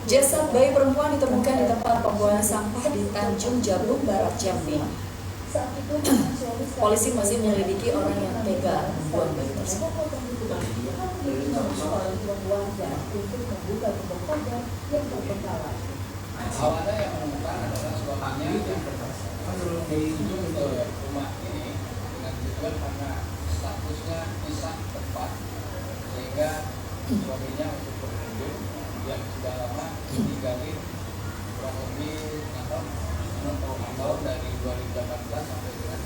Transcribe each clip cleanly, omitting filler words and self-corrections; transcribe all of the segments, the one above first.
Jasad bayi perempuan ditemukan di tempat pembuangan sampah di Tanjung Jabung Barat, Jambi. Polisi masih menyelidiki orang yang tega membuang bayi tersebut. Awalnya yang menemukan adalah suaminya yang menuju ke rumah ini dengan tujuan karena statusnya pisah tempat, sehingga suaminya untuk berkunjung yang sudah lama digali kurang lebih tahun dari 2018 sampai dengan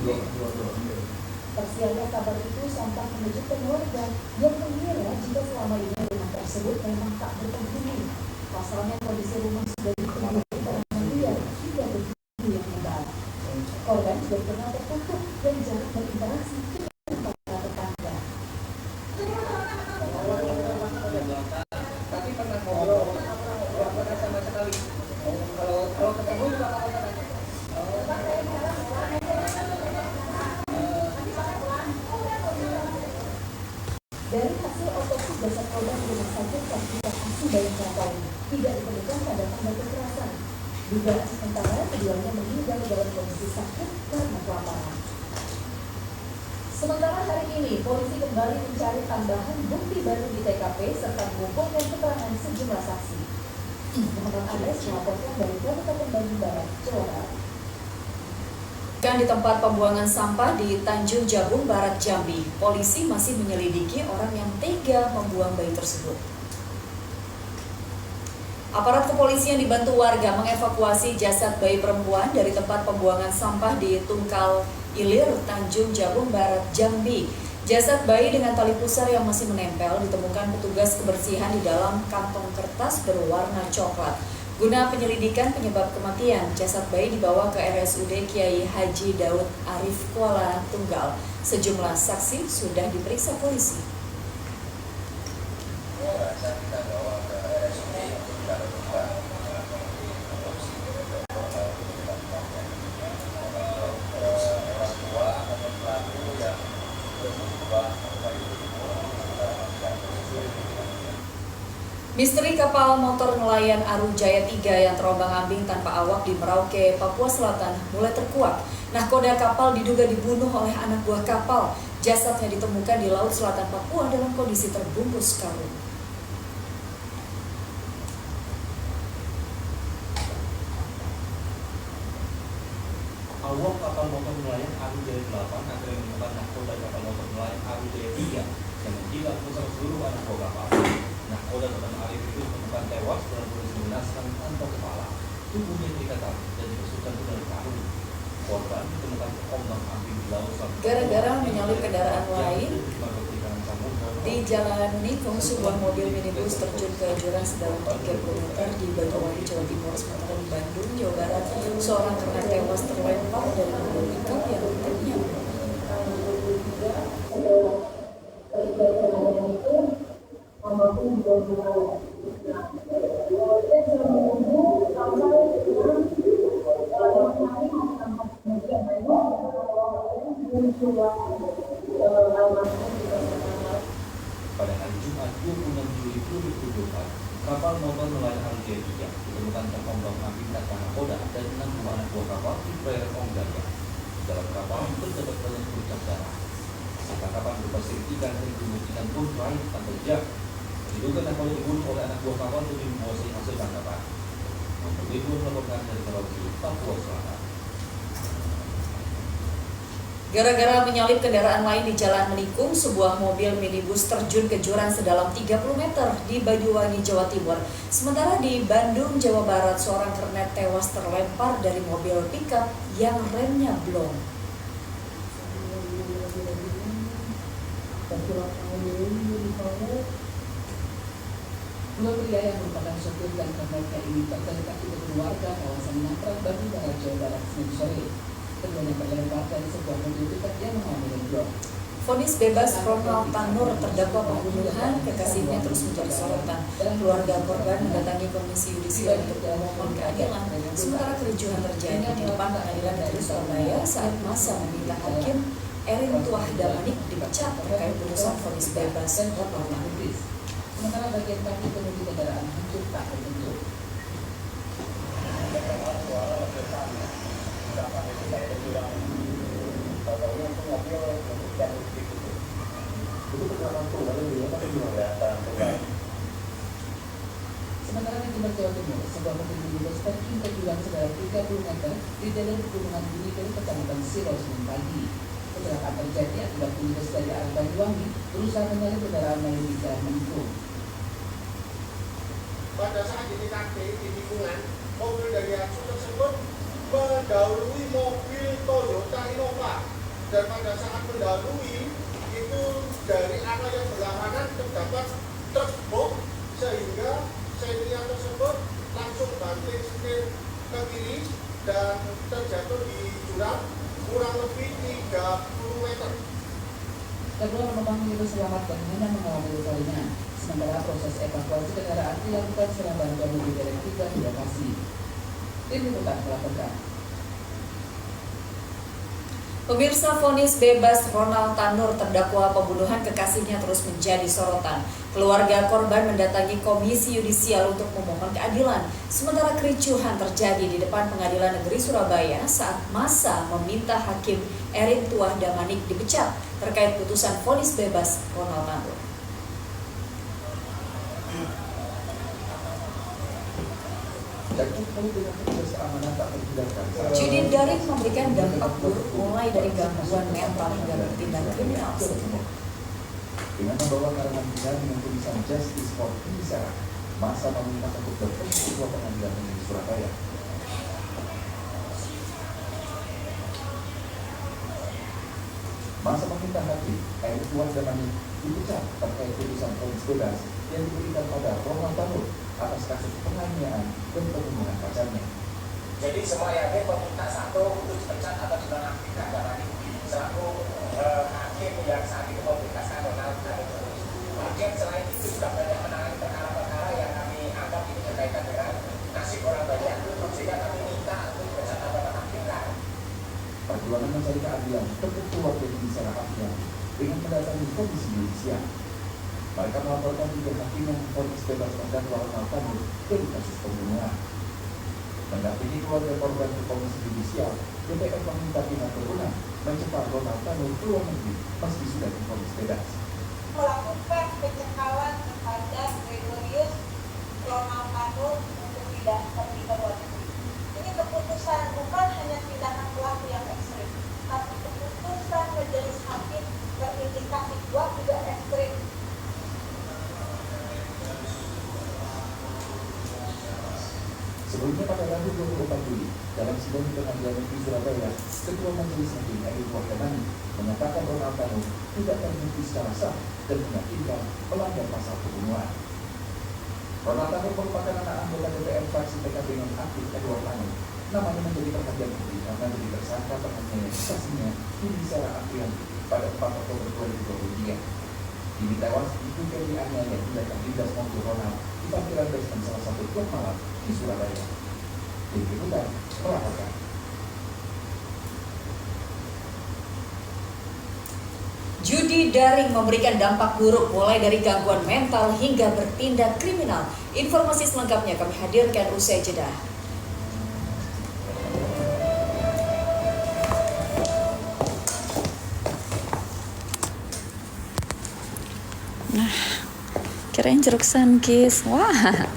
2024. Tersiarnya kabar itu sontak mengejutkan warga yang mengira jika selama ini rumah tersebut memang tak berpenghuni. Pasalnya kondisi rumah sudah dipenuhi tanaman liar hingga begitu yang lebat. Korban juga pernah tertutup dan jarang berinteraksi dengan para tetangga. Tapi pernah ngobrol, nggak pernah sama sekali. Kalau ketemu juga apa katanya? Dari hasil otopsi jasad korban di rumah sakit Kartika Kasih Bayangkara tidak ditemukan tanda-tanda kekerasan. Dugaan sementara keduanya meninggal dalam kondisi sakit karena kelaparan. Sementara hari ini, polisi kembali mencari tambahan bukti baru di TKP serta mengumpulkan keterangan sejumlah saksi. Muhammad Anes melaporkan dari Kabupaten Bandung Barat, Jawa Barat. Di tempat pembuangan sampah di Tanjung Jabung Barat, Jambi, polisi masih menyelidiki orang yang tega membuang bayi tersebut. Aparat kepolisian dibantu warga mengevakuasi jasad bayi perempuan dari tempat pembuangan sampah di Tungkal Ilir, Tanjung Jabung Barat, Jambi. Jasad bayi dengan tali pusar yang masih menempel ditemukan petugas kebersihan di dalam kantong kertas berwarna coklat. Guna penyelidikan penyebab kematian, jasad bayi dibawa ke RSUD Kiai Haji Daud Arif Kuala Tunggal. Sejumlah saksi sudah diperiksa polisi. Misteri kapal motor nelayan Arujaya 3 yang terombang-ambing tanpa awak di Merauke, Papua Selatan mulai terkuak. Nahkoda kapal diduga dibunuh oleh anak buah kapal. Jasadnya ditemukan di Laut Selatan Papua dalam kondisi terbungkus karung. Awak kapal motor nelayan Arujaya 8 akhirnya menemukan nahkoda kapal motor nelayan Arujaya 3 yang menjilat pusat seluruh anak buah kapal. Nahkoda Sultan Arif itu ditemukan tewas dalam kondisi mengenaskan tanpa kepala, tubuhnya terikat tali dan dibesarkan ke dalam karung. Korban ditemukan terombang-ambing di laut. Gara-gara menyalip kendaraan lain di Jalan Nikung, sebuah mobil minibus terjun ke jurang sedalam 30 meter di Banyuwangi, Jawa Timur. Sementara di Bandung, Jawa Barat, seorang kernet tewas terlempar dari mobil pickup yang truknya. Pada hari Jumat 26 Juli 2024, kapal motor nelayan Arujaya 3 ditemukan terombang-ambing tanpa nahkoda dan 6 buah anak buah kapal di perairan Onggaya. Dalam kapal terdapat banyak bercak darah. Tangkapan berupa sirip ikan dan bumbu ikan pun lain tanpa jejak. Diduga nahkoda dibunuh oleh anak buah kapal demi menguasai hasil tangkapan. Itu melaporkan dari Merauke, Papua Selatan. Gara-gara menyalip kendaraan lain di Jalan Menikung, sebuah mobil minibus terjun ke jurang sedalam 30 meter di Banyuwangi, Jawa Timur. Sementara di Bandung, Jawa Barat, seorang kernet tewas terlempar dari mobil pickup yang remnya blong. Dua pria yang merupakan sopir dan kernetnya ini tergeletak di keluarga kawasan Nangkrang, Bandung Barat, Jawa Barat, Senin sore. Keduanya terlempar dari sebuah mobil pickup yang mengalami blok. Vonis bebas Ronald Tanur terdakwa pembunuhan kekasihnya terus menjadi sorotan. Keluarga korban mendatangi Komisi Yudisial untuk memohon keadilan. Sementara kericuhan terjadi di depan Pengadilan Negeri Surabaya saat masa meminta hakim Erin Tuah Damanik dipecat terkait putusan vonis bebas Ronald Tanur. Sementara bagian kaki pengemudi kendaraan hancur tak terbentuk. Sementara di Jember, Jawa Timur, sebuah mobil minibus terjun ke jurang sedalam 30 meter di jalur pegunungan Bumi dari Kecamatan Siro Senin pagi. Kecelakaan terjadi akibat minibus dari arah Banyuwangi berusaha menyalip kendaraan lain di jalan Menikung. Pada saat dinikati di tikungan, mobil dari Hatsu tersebut mendahului mobil Toyota Innova, dan pada saat mendahului itu dari arah yang berlawanan terdapat truk box sehingga Xenia tersebut langsung banting setir ke kiri dan terjatuh di jurang kurang lebih 30 meter. Kedua penumpang minibus selamat dan hanya mengalami luka ringan. Sementara proses evakuasi kendaraan dilakukan setelah bantuan mobil derek tiba di lokasi. Tim Liputan melaporkan. Pemirsa, vonis bebas Ronald Tanur terdakwa pembunuhan kekasihnya terus menjadi sorotan. Keluarga korban mendatangi Komisi Yudisial untuk memohon keadilan. Sementara kericuhan terjadi di depan Pengadilan Negeri Surabaya saat massa meminta Hakim Erin Tuah Damanik dipecat terkait putusan vonis bebas Ronald Tanur. Judi daring memberikan dampak buruk mulai dari gangguan mental hingga bertindak kriminal. Dengan membawa karangan bunga dengan tulisan Justice for Indonesia, masa meminta untuk bertemu Ketua Pengadilan Negeri Surabaya. Masa meminta Hakim Erin Tuah Damanik dipecat terkait putusan vonis bebas yang diberikan pada Ronald Tanur atas kasus penganiayaan dan pembunuhan pacarnya. Jadi semua yakin meminta satu untuk dipecat atau dinonaktifkan Damanik selaku hakim yang saat itu membebaskan Ronald Tanur. Kemudian selain itu juga banyak menangani perkara-perkara yang kami anggap ini berkaitan dengan nasib orang banyak, sehingga kami minta untuk dipecat atau dinonaktifkan. Perjuangan mencari keadilan tetap keluarga di secara akhir dengan mendatangi Komisi Yudisial. Mereka melaporkan 3 hakim yang vonis bebas terdakwa Ronald Tanur dari kasus pembunuhan. Mendampingi keluarga korban ke Komisi Yudisial, DPR meminta pihak berwenang mencepat Ronald Tanur keluar negeri meski sudah divonis bebas. Melakukan pencekalan kepada Gregorius Ronald Tanur untuk tidak pergi ke luar negeri. Ini keputusan bukan hanya tindakan pelaku yang ekstrim, tapi keputusan majelis hakim berindikasi kuat juga ekstrim. Sebelumnya pada Rabu 24 Juli, dalam sidang di Pengadilan Negeri Surabaya, Ketua Majelis Hakim Erin Tuah Damanik menyatakan Ronald Tanur tidak terbukti secara sah dan meyakinkan melanggar pasal pembunuhan. Ronald Tanur merupakan anak anggota DPR fraksi PKB nonaktif Edward Tanur. Namanya menjadi perhatian publik karena jadi tersangka penganiayaan kekasihnya di Sarah Aprian pada 4 Oktober 2023. Ini tewas diduga dianiaya hingga terlindas mobil Ronald di parkiran basement salah satu klub malam di Surabaya. Tim Liputan melaporkan. Judi daring memberikan dampak buruk mulai dari gangguan mental hingga bertindak kriminal. Informasi selengkapnya kami hadirkan usai jeda. Nah, kirain jeruk sankis. Wah.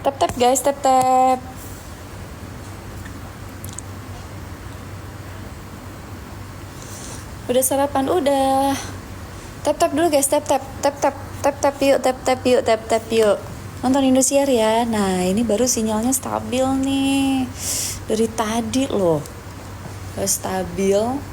Tap-tap guys, tap-tap. Udah sarapan? Udah. Tap-tap dulu guys, tap-tap. Tap-tap. Tap-tap yuk, tap-tap yuk, tap-tap yuk. Nonton Indosiar ya. Nah, ini baru sinyalnya stabil nih. Dari tadi loh. Stabil.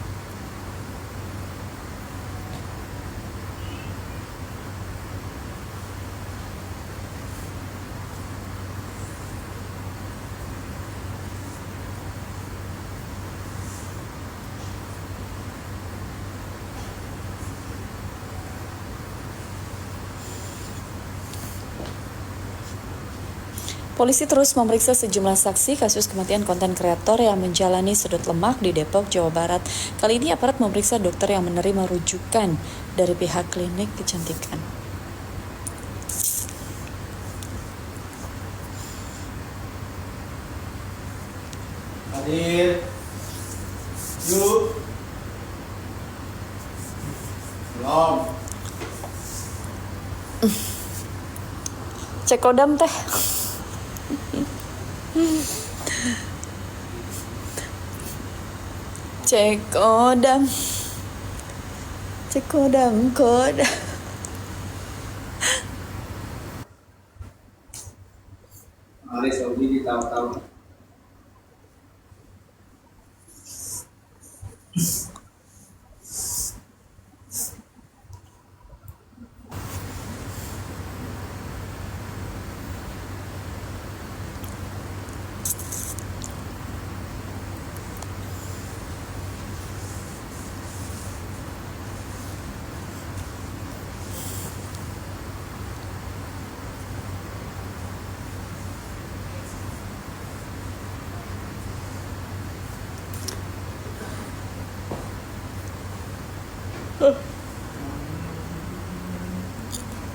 Polisi terus memeriksa sejumlah saksi kasus kematian konten kreator yang menjalani sudut lemak di Depok, Jawa Barat. Kali ini aparat memeriksa dokter yang menerima rujukan dari pihak klinik kecantikan. Hadir. Yuk. Belum. Cek kodam teh. Cek kodam. Cek kodam. Mari Sobi ditahu-tahu.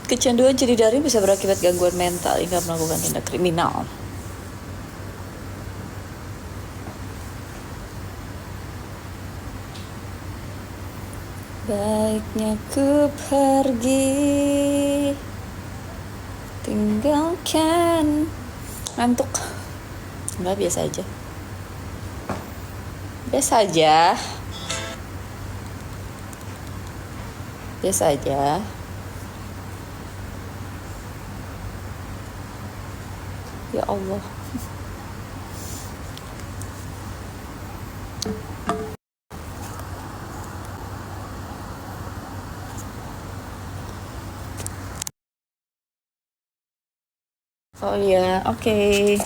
Kecanduan jadi daring bisa berakibat gangguan mental hingga melakukan tindak kriminal. Baiknya ku pergi, tinggalkan. Ngantuk. Enggak, biasa aja. Biasa aja. Biasa aja. Ya Allah. Oh iya, oke.